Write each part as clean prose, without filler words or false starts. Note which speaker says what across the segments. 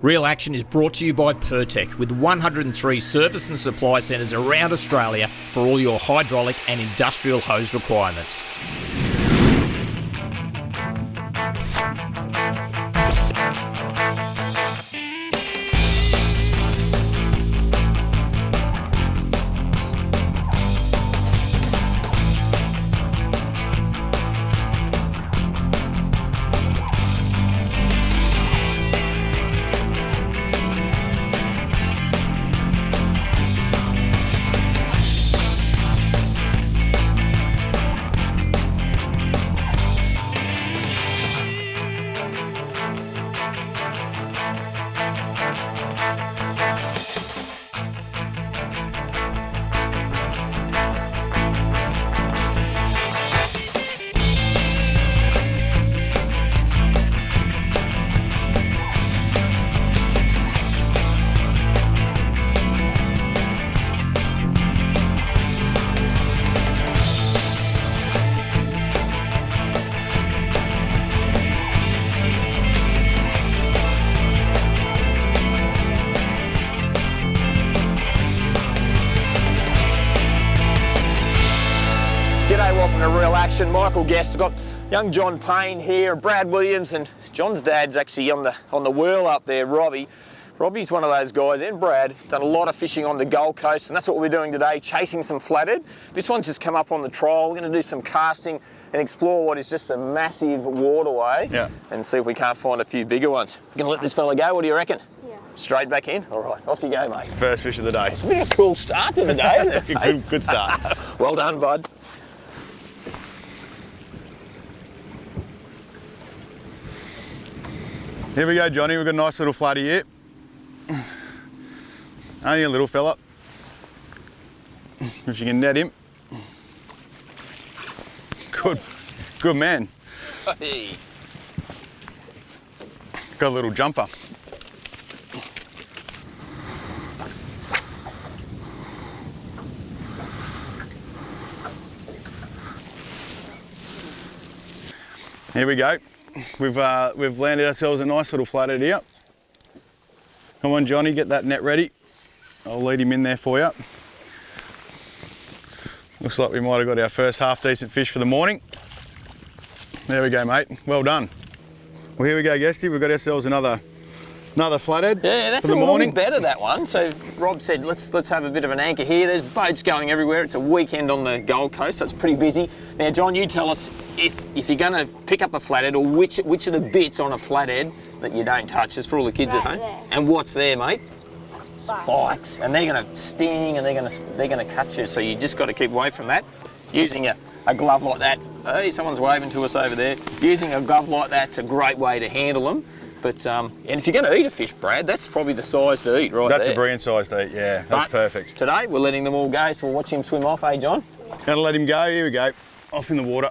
Speaker 1: Real Action is brought to you by Pertec, with 103 service and supply centres around Australia for all your hydraulic and industrial hose requirements.
Speaker 2: G'day, welcome to Real Action. Michael Guest. I've got young John Payne here, Brad Williams, and John's dad's actually on the whirl up there, Robbie. Robbie's one of those guys, and Brad, done a lot of fishing on the Gold Coast, and that's what we're doing today, chasing some flathead. This one's just come up on the trial. We're going to do some casting and explore what is just a massive waterway, and see if we can't find a few bigger ones. We're going to let this fella go. What do you reckon? Yeah. Straight back in? All right, off you go, mate.
Speaker 3: First fish of the day.
Speaker 2: It's been a cool start to the day, isn't it?
Speaker 3: Good start.
Speaker 2: Well done, bud.
Speaker 3: Here we go, Johnny. We've got a nice little flatty here. Only a little fella. If you can net him. Good man.
Speaker 2: Hey.
Speaker 3: Got a little jumper. Here we go. We've landed ourselves a nice little flathead here. Come on, Johnny, get that net ready. I'll lead him in there for you. Looks like we might have got our first half decent fish for the morning. There we go, mate. Well done. Well, here we go, Guesty. We've got ourselves another flathead.
Speaker 2: Yeah, that's
Speaker 3: for the morning.
Speaker 2: Little bit better, that one. So Rob said, let's have a bit of an anchor here. There's boats going everywhere. It's a weekend on the Gold Coast, so it's pretty busy. Now, John, you tell us if you're going to pick up a flathead, or which are the bits on a flathead that you don't touch. Just for all the kids at home.
Speaker 4: There.
Speaker 2: And what's there, mate? Spikes. And they're going to sting and they're going to cut you. So you just got to keep away from that. Using a glove like that. Hey, someone's waving to us over there. Using a glove like that's a great way to handle them. But and if you're going to eat a fish, Brad, that's probably the size to eat, right?
Speaker 3: That's
Speaker 2: there.
Speaker 3: a brilliant size to eat, yeah. That's perfect.
Speaker 2: Today, we're letting them all go, so we'll watch him swim off, eh, John?
Speaker 3: Gonna let him go, here we go. Off in the water.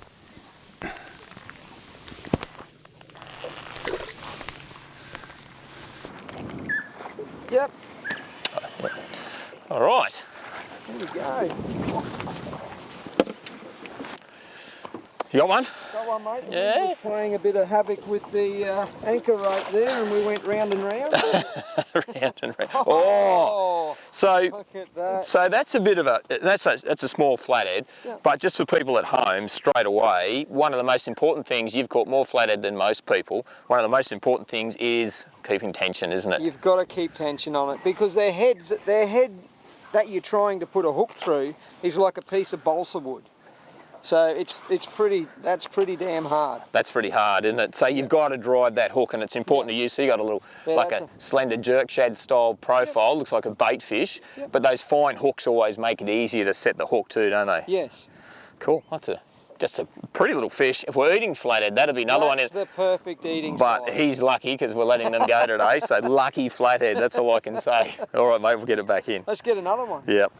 Speaker 4: Yep.
Speaker 2: All right.
Speaker 4: Here we go.
Speaker 2: You got one?
Speaker 4: Got one, mate.
Speaker 2: Yeah.
Speaker 4: We was playing a bit of havoc with the anchor right there, and we went round and round.
Speaker 2: Round and round. Oh. So,
Speaker 4: look at that.
Speaker 2: So that's a bit of that's a small flathead, but just for people at home, straight away, one of the most important things, you've caught more flathead than most people, one of the most important things is keeping tension, isn't it?
Speaker 4: You've got to keep tension on it, because their head that you're trying to put a hook through is like a piece of balsa wood. So that's pretty damn hard.
Speaker 2: That's pretty hard, isn't it? So you've got to drive that hook, and it's important to use. So you got a little, like a slender jerk shad style profile, looks like a bait fish, but those fine hooks always make it easier to set the hook too, don't they?
Speaker 4: Yes.
Speaker 2: Cool. That's just a pretty little fish. If we're eating flathead, that'd be another one.
Speaker 4: That's the perfect eating
Speaker 2: But
Speaker 4: size.
Speaker 2: he's lucky because we're letting them go today. So lucky flathead. That's all I can say. All right, mate. We'll get it back in.
Speaker 4: Let's get another one.
Speaker 2: Yep.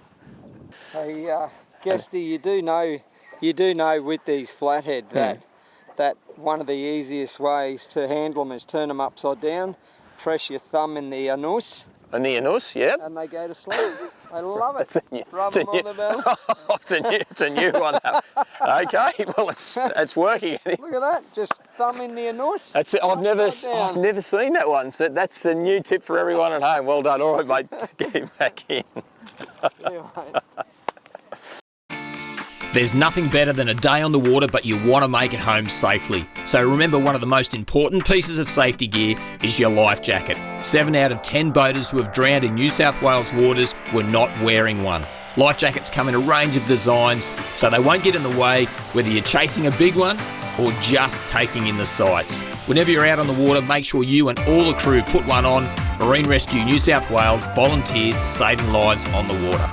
Speaker 4: Hey, Guesty, you do know with these flathead that one of the easiest ways to handle them is turn them upside down, press your thumb in the anus.
Speaker 2: And the anus, yep.
Speaker 4: And they go to sleep. I love it.
Speaker 2: it's
Speaker 4: Rub them on the belly.
Speaker 2: it's a new one. Okay, well it's working.
Speaker 4: Look at that, just thumb in the anus.
Speaker 2: That's it. I've never seen that one. So that's a new tip for everyone at home. Well done. All right, mate. Get him back in.
Speaker 4: Yeah, mate.
Speaker 1: There's nothing better than a day on the water, but you want to make it home safely. So remember, one of the most important pieces of safety gear is your life jacket. 7 out of 10 boaters who have drowned in New South Wales waters were not wearing one. Life jackets come in a range of designs, so they won't get in the way whether you're chasing a big one or just taking in the sights. Whenever you're out on the water, make sure you and all the crew put one on. Marine Rescue New South Wales volunteers saving lives on the water.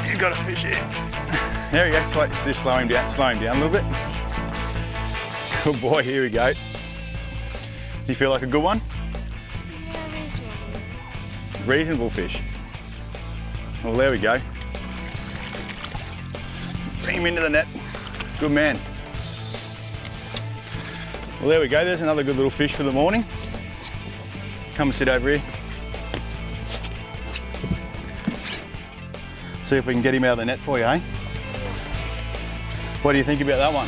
Speaker 3: You've got a fish here. There we go, just slow him down a little bit. Good boy, here we go. Do you feel like a good one? Reasonable fish. Well, there we go. Bring him into the net. Good man. Well, there we go. There's another good little fish for the morning. Come and sit over here. See if we can get him out of the net for you, eh? What do you think about that one?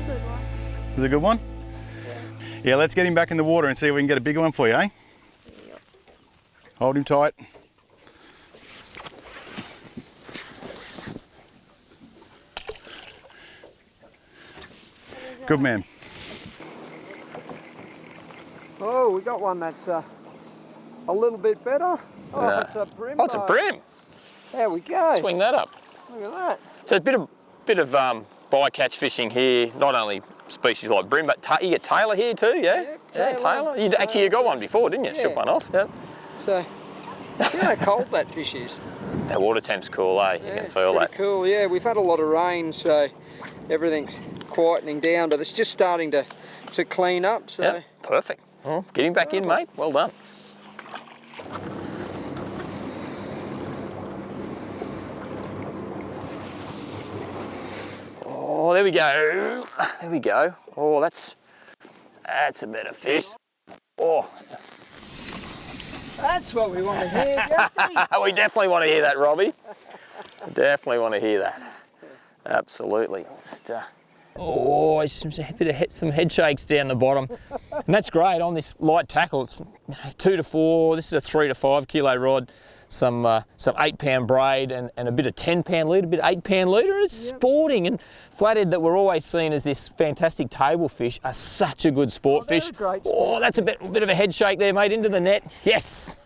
Speaker 5: Good one.
Speaker 3: Is it a good one? Yeah, let's get him back in the water and see if we can get a bigger one for you, eh?
Speaker 5: Yep.
Speaker 3: Hold him tight. Good man.
Speaker 4: Oh, we got one that's a little bit better. Oh,
Speaker 2: No.
Speaker 4: it's a brim.
Speaker 2: Oh, it's a brim.
Speaker 4: There we go.
Speaker 2: Swing that up.
Speaker 4: Look at that.
Speaker 2: So a bit of bycatch fishing here. Not only species like brim, but you get tailor here too, yeah?
Speaker 4: Yeah, tailor.
Speaker 2: You got one before, didn't you?
Speaker 4: Yeah.
Speaker 2: Shook one off. Yeah.
Speaker 4: So, you know how cold that fish is.
Speaker 2: That water temp's cool, eh? You
Speaker 4: Yeah,
Speaker 2: can
Speaker 4: it's
Speaker 2: feel
Speaker 4: pretty
Speaker 2: that.
Speaker 4: cool. Yeah, we've had a lot of rain, so everything's quietening down, but it's just starting to clean up. So.
Speaker 2: Yeah, perfect. Oh, get him back in, mate. Well done. Oh, there we go. There we go. Oh, that's a better fish. Oh,
Speaker 4: That's what we want to hear, Jeffrey.
Speaker 2: we definitely want to hear that, Robbie. Definitely want to hear that. Absolutely. Just, oh, some head shakes down the bottom. And that's great on this light tackle. It's 2 to 4, this is a 3 to 5 kilo rod, some 8-pound braid and a bit of 10-pound leader, a bit of 8-pound leader, and it's sporting. And flathead that we're always seen as this fantastic table fish are such a good sport fish.
Speaker 4: They're a great sport.
Speaker 2: Oh, that's a bit of a head shake there, mate, into the net. Yes.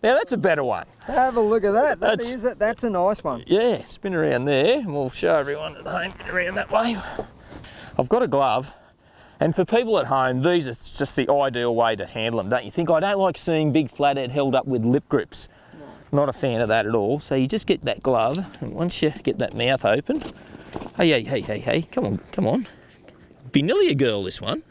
Speaker 2: Now that's a better one.
Speaker 4: Have a look at that. That's a nice one.
Speaker 2: Yeah, spin around there and we'll show everyone at home, get around that way. I've got a glove, and for people at home, these are just the ideal way to handle them, don't you think? I don't like seeing big flathead held up with lip grips. No. Not a fan of that at all. So you just get that glove, and once you get that mouth open, hey, come on. Be nearly a girl, this one.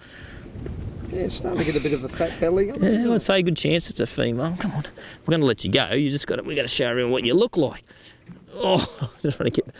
Speaker 4: Yeah, it's starting to get a bit of a fat belly on it.
Speaker 2: Yeah, I'd say a good chance it's a female. Come on, we're going to let you go. We got to show everyone what you look like. Oh, just want to get.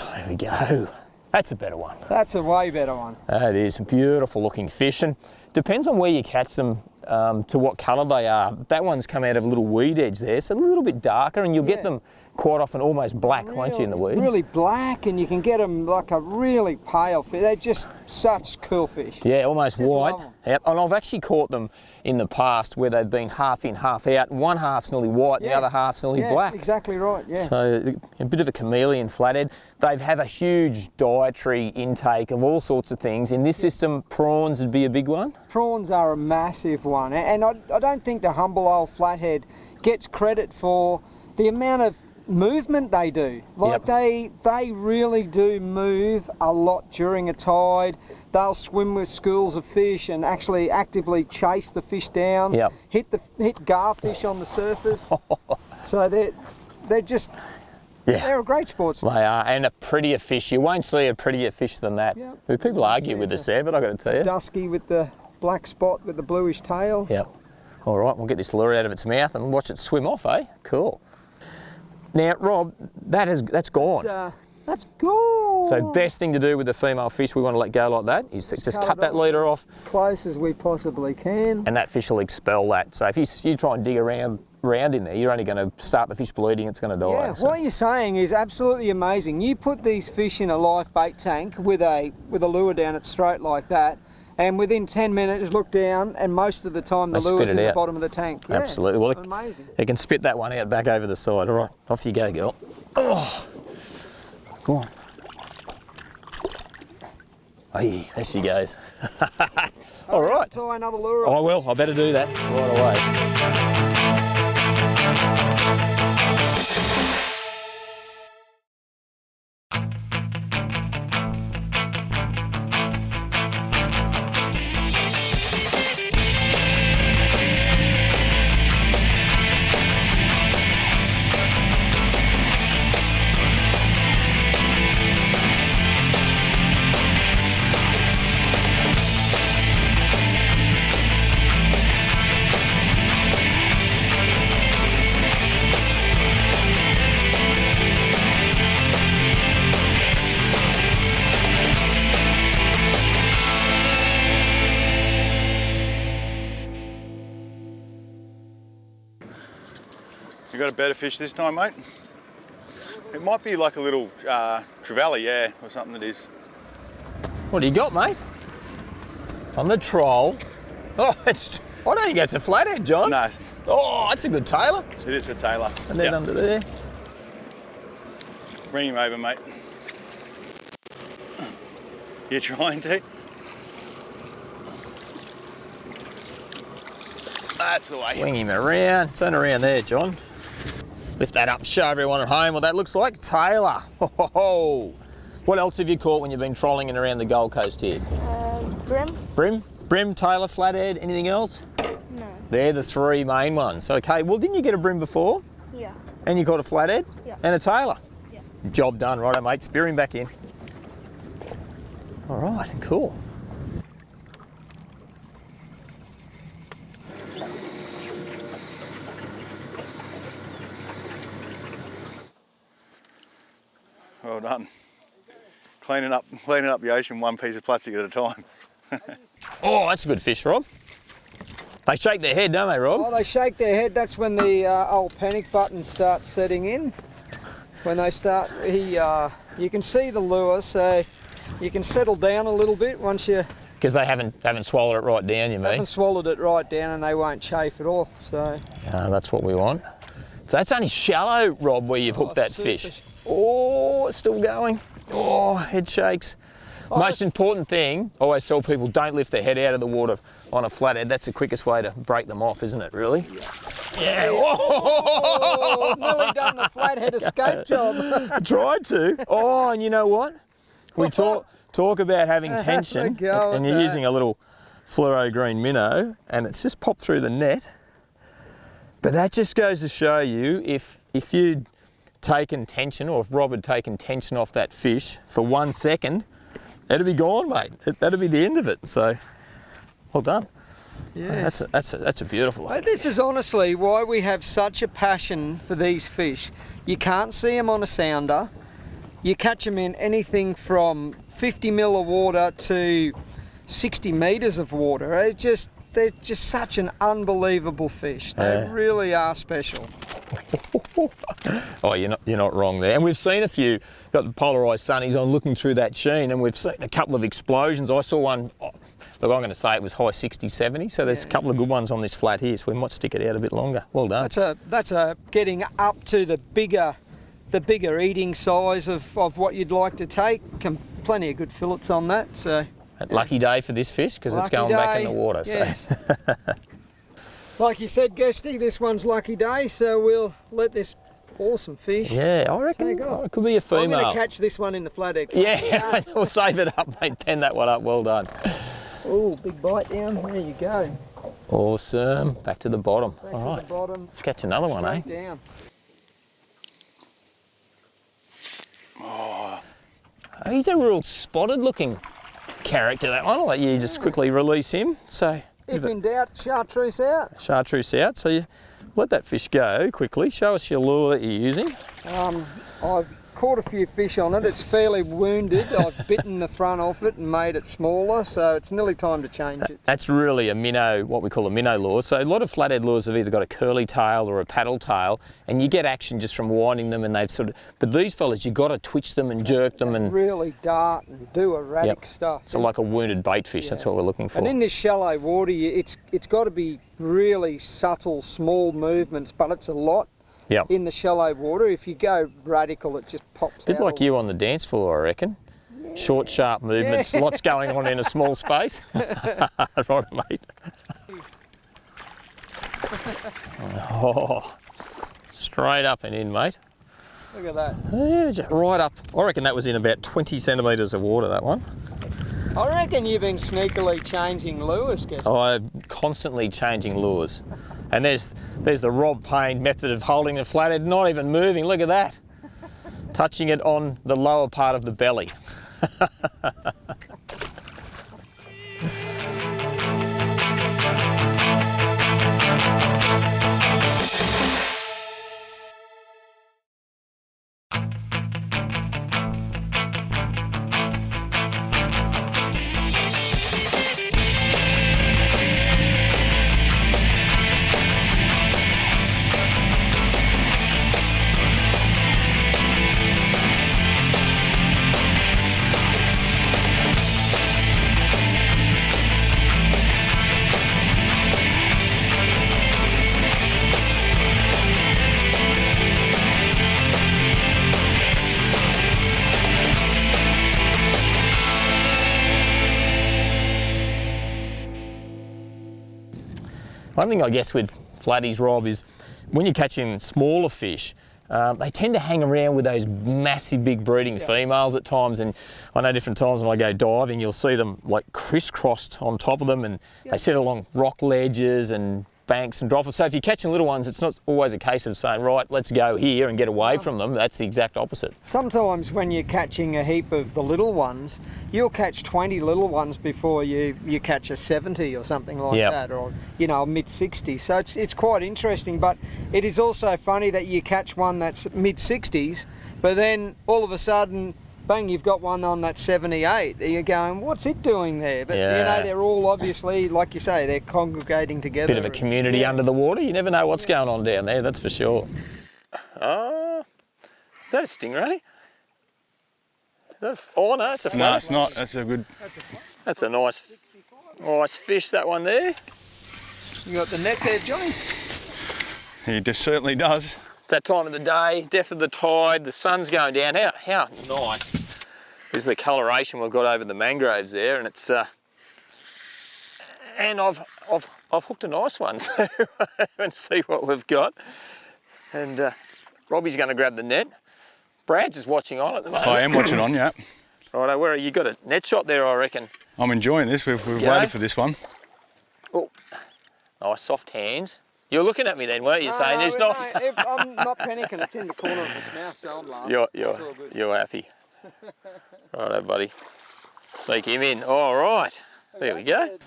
Speaker 2: Oh, there we go. That's a better one.
Speaker 4: That's a way better one.
Speaker 2: That is a beautiful looking fish, and depends on where you catch them to what colour they are. That one's come out of a little weed edge there, so a little bit darker, and you'll get them
Speaker 1: quite often almost black, won't you, in the weed?
Speaker 4: Really black, and you can get them like a really pale fish. They're just such cool fish.
Speaker 1: Yeah, almost
Speaker 4: Just
Speaker 1: white.
Speaker 4: love 'em.
Speaker 1: Yep. And I've actually caught them in the past where they've been half in, half out. One half's nearly white, and the other half's nearly
Speaker 4: yes,
Speaker 1: black.
Speaker 4: Exactly right, yeah.
Speaker 1: So a bit of a chameleon flathead. They have a huge dietary intake of all sorts of things. In this system, prawns would be a big one.
Speaker 4: Prawns are a massive one, and I don't think the humble old flathead gets credit for the amount of movement they do. Like they really do move a lot during a tide. They'll swim with schools of fish and actually actively chase the fish down.
Speaker 1: Yep.
Speaker 4: Hit garfish on the surface. So they're just they're a great sportsman.
Speaker 1: They are, and a prettier fish. You won't see a prettier fish than that.
Speaker 4: Yep.
Speaker 1: People argue with us there, but I've got to tell you.
Speaker 4: Dusky with the black spot with the bluish tail.
Speaker 1: Yep. All right, we'll get this lure out of its mouth and watch it swim off, eh? Cool. Now, Rob, that's gone.
Speaker 4: That's gone.
Speaker 1: So best thing to do with the female fish we want to let go like that is just cut that leader off.
Speaker 4: Close as we possibly can.
Speaker 1: And that fish will expel that. So if you try and dig around in there, you're only going to start the fish bleeding, it's going to die.
Speaker 4: Yeah,
Speaker 1: so.
Speaker 4: what you're saying is absolutely amazing. You put these fish in a live bait tank with a lure down its throat like that, and within 10 minutes look down, and most of the time the lure's in the bottom of the tank. Yeah,
Speaker 1: absolutely. Well,
Speaker 4: amazing.
Speaker 1: It can spit that one out back over the side. All right, off you go, girl. Oh, go on. Hey, there she goes. All right.
Speaker 4: Tie another lure.
Speaker 1: I will. I better do that right away.
Speaker 3: You got a better fish this time, mate? It might be like a little trevally, yeah, or something it is.
Speaker 1: What do you got, mate? On the troll. Oh, I don't think that's a flathead, John.
Speaker 3: No,
Speaker 1: Oh, that's a good tailor.
Speaker 3: it is a tailor.
Speaker 1: And then under there.
Speaker 3: Bring him over, mate. You're trying to? That's the way.
Speaker 1: Swing him around. Turn around there, John. Lift that up, show everyone at home what that looks like. Tailor. Ho, ho, ho. What else have you caught when you've been trolling in around the Gold Coast here?
Speaker 5: Brim?
Speaker 1: Brim? Brim, tailor, flathead, anything else?
Speaker 5: No.
Speaker 1: They're the three main ones. Okay, well, didn't you get a brim before?
Speaker 5: Yeah.
Speaker 1: And you caught a flathead?
Speaker 5: Yeah.
Speaker 1: And a tailor?
Speaker 5: Yeah.
Speaker 1: Job done, righto, mate. Spear him back in. All right, cool.
Speaker 3: Well done. Cleaning up the ocean one piece of plastic at a time.
Speaker 1: Oh, that's a good fish, Rob. They shake their head, don't they, Rob?
Speaker 4: Oh, they shake their head. That's when the old panic button starts setting in. When they start, you can see the lure, so you can settle down a little bit once you
Speaker 1: Because they haven't swallowed it right down, you mean?
Speaker 4: haven't swallowed it right down, and they won't chafe at all. So
Speaker 1: That's what we want. So that's only shallow, Rob, where you've hooked that fish.
Speaker 4: surface.
Speaker 1: Oh, it's still going. Oh, head shakes. Most important thing, I always tell people, don't lift their head out of the water on a flathead. That's the quickest way to break them off, isn't it, really? Yeah.
Speaker 4: oh, nearly done the flathead escape job.
Speaker 1: Tried to. Oh, and you know what? We talk about having tension,
Speaker 4: go
Speaker 1: and
Speaker 4: with
Speaker 1: you're
Speaker 4: that.
Speaker 1: using a little fluoro green minnow, and it's just popped through the net. But that just goes to show you, if you'd taken tension, or if Rob had taken tension off that fish for 1 second, it'd be gone, mate. That'd be the end of it. So, well done.
Speaker 4: Yeah.
Speaker 1: That's a beautiful one.
Speaker 4: This is honestly why we have such a passion for these fish. You can't see them on a sounder. You catch them in anything from 50 mil of water to 60 metres of water. They're just such an unbelievable fish. They
Speaker 1: Yeah.
Speaker 4: really are special.
Speaker 2: Oh, you're not wrong there. And we've seen a few, got the polarised sunnies on looking through that sheen, and we've seen a couple of explosions. I saw one, look, I'm going to say it was high 60, 70, so there's a couple of good ones on this flat here, so we might stick it out a bit longer. Well done.
Speaker 4: That's a getting up to the bigger eating size of what you'd like to take. Plenty of good fillets on that. So
Speaker 2: lucky day for this fish because it's going back in the water.
Speaker 4: Yes.
Speaker 2: So.
Speaker 4: Like you said, Guesty, this one's lucky day, so we'll let this awesome fish.
Speaker 2: Yeah, I reckon it could be a female.
Speaker 4: I'm going to catch this one in the flathead.
Speaker 2: Yeah, we'll save it up, mate. Pen that one up. Well done.
Speaker 4: Oh, big bite down. There you go.
Speaker 2: Awesome. Back to the bottom.
Speaker 4: Back
Speaker 2: All
Speaker 4: to
Speaker 2: right.
Speaker 4: the bottom.
Speaker 2: Let's catch another one, eh?
Speaker 4: Straight down.
Speaker 2: Oh, he's a real spotted looking character, that one. I'll let you just quickly release him. So,
Speaker 4: if in doubt, chartreuse out.
Speaker 2: Chartreuse out. So you let that fish go quickly. Show us your lure that you're using.
Speaker 4: I've caught a few fish on it. It's fairly wounded. I've bitten the front off it and made it smaller, so it's nearly time to change it.
Speaker 2: That's really a minnow, what we call a minnow lure. So a lot of flathead lures have either got a curly tail or a paddle tail, and you get action just from winding them, and they've sort of, but these fellas, you've got to twitch them and jerk them and
Speaker 4: really dart and do erratic stuff.
Speaker 2: So like a wounded bait fish, that's what we're looking for.
Speaker 4: And in this shallow water, it's got to be really subtle, small movements, but it's a lot.
Speaker 2: Yep.
Speaker 4: In the shallow water. If you go radical, it just pops out.
Speaker 2: A bit like you on the dance floor, I reckon. Yeah. Short, sharp movements, lots going on in a small space. Right, mate. Oh, straight up and in, mate.
Speaker 4: Look at that.
Speaker 2: Yeah, just right up. I reckon that was in about 20 centimetres of water, that one.
Speaker 4: I reckon you've been sneakily changing lures, guess.
Speaker 2: I'm constantly changing lures. And there's the Rob Payne method of holding the flathead, not even moving. Look at that. Touching it on the lower part of the belly. One thing I guess with flatties, Rob, is when you're catching smaller fish, they tend to hang around with those massive big breeding females at times, and I know different times when I go diving you'll see them like crisscrossed on top of them, and they sit along rock ledges and banks and droppers. So if you're catching little ones, it's not always a case of saying, right, let's go here and get away from them. That's the exact opposite.
Speaker 4: Sometimes when you're catching a heap of the little ones, you'll catch 20 little ones before you catch a 70 or something like that, or a mid-60s. So it's quite interesting, but it is also funny that you catch one that's mid-60s, but then all of a sudden, bang, you've got one on that 78. You're going, what's it doing there? But they're all obviously, like you say, they're congregating together.
Speaker 2: Bit of a community under the water. You never know what's going on down there, that's for sure. Oh, is that a stingray? Oh no, it's a flat.
Speaker 3: No, it's not. That's a good.
Speaker 2: That's a nice fish, that one there.
Speaker 4: You got the net there, Johnny?
Speaker 3: He certainly does.
Speaker 2: It's that time of the day, depth of the tide, the sun's going down. How nice is the coloration we've got over the mangroves there, and it's and I've hooked a nice one, so let's see what we've got. And Robbie's going to grab the net. Brad's just watching on at the moment.
Speaker 3: I am watching on, yeah.
Speaker 2: Righto, where are you? Got a net shot there, I reckon.
Speaker 3: I'm enjoying this. We've waited for this one.
Speaker 2: Oh, nice soft hands. You're looking at me then, weren't you? Saying it's not.
Speaker 4: I'm not panicking. It's in the corner of his mouth, so I'm laughing.
Speaker 2: You're happy. Righto, buddy. Sneak him in. All right. There we go.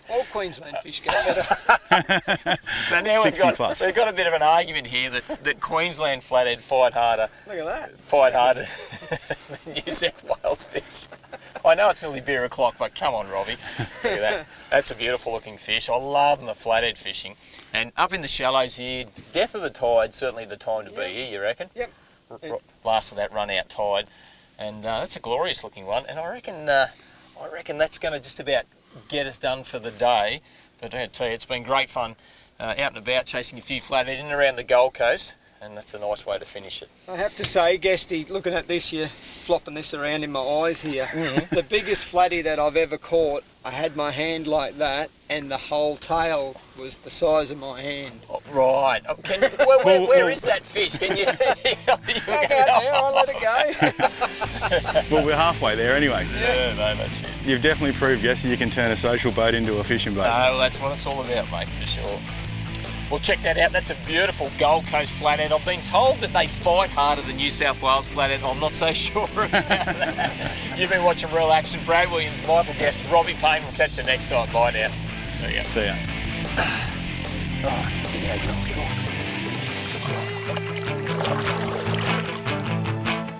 Speaker 4: All Queensland fish get better.
Speaker 2: So now we've got a bit of an argument here that Queensland flathead fight harder.
Speaker 4: Look at that.
Speaker 2: Fight harder than New South Wales fish. I know it's nearly beer o'clock, but come on, Robbie. Look at that. That's a beautiful looking fish. I love the flathead fishing. And up in the shallows here, death of the tide, certainly the time to be here, you reckon?
Speaker 4: Yep.
Speaker 2: Last of that run out tide. And that's a glorious looking one. And I reckon that's going to just about get us done for the day. But I tell you, it's been great fun out and about chasing a few flathead in and around the Gold Coast. And that's a nice way to finish it.
Speaker 4: I have to say, Guesty, looking at this, you're flopping this around in my eyes here. The biggest flatty that I've ever caught, I had my hand like that, and the whole tail was the size of my hand.
Speaker 2: Oh, right. Oh, where is that fish? Can you?
Speaker 4: Hang out there, I'll let it go.
Speaker 3: Well, we're halfway there anyway.
Speaker 2: Yeah, no, that's it.
Speaker 3: You've definitely proved, Jesse, you can turn a social boat into a fishing boat.
Speaker 2: No, well, that's what it's all about, mate, for sure. Well, check that out. That's a beautiful Gold Coast flathead. I've been told that they fight harder than New South Wales flathead. I'm not so sure about that. You've been watching Real Action. Brad Williams, Michael Guest, Robbie Payne. We'll catch you next time. Bye now. See ya.
Speaker 3: See ya.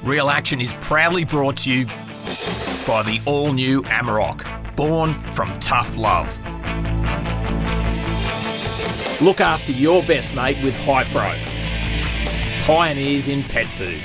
Speaker 1: Real Action is proudly brought to you by the all-new Amarok, born from tough love. Look after your best mate with Hypro, pioneers in pet food.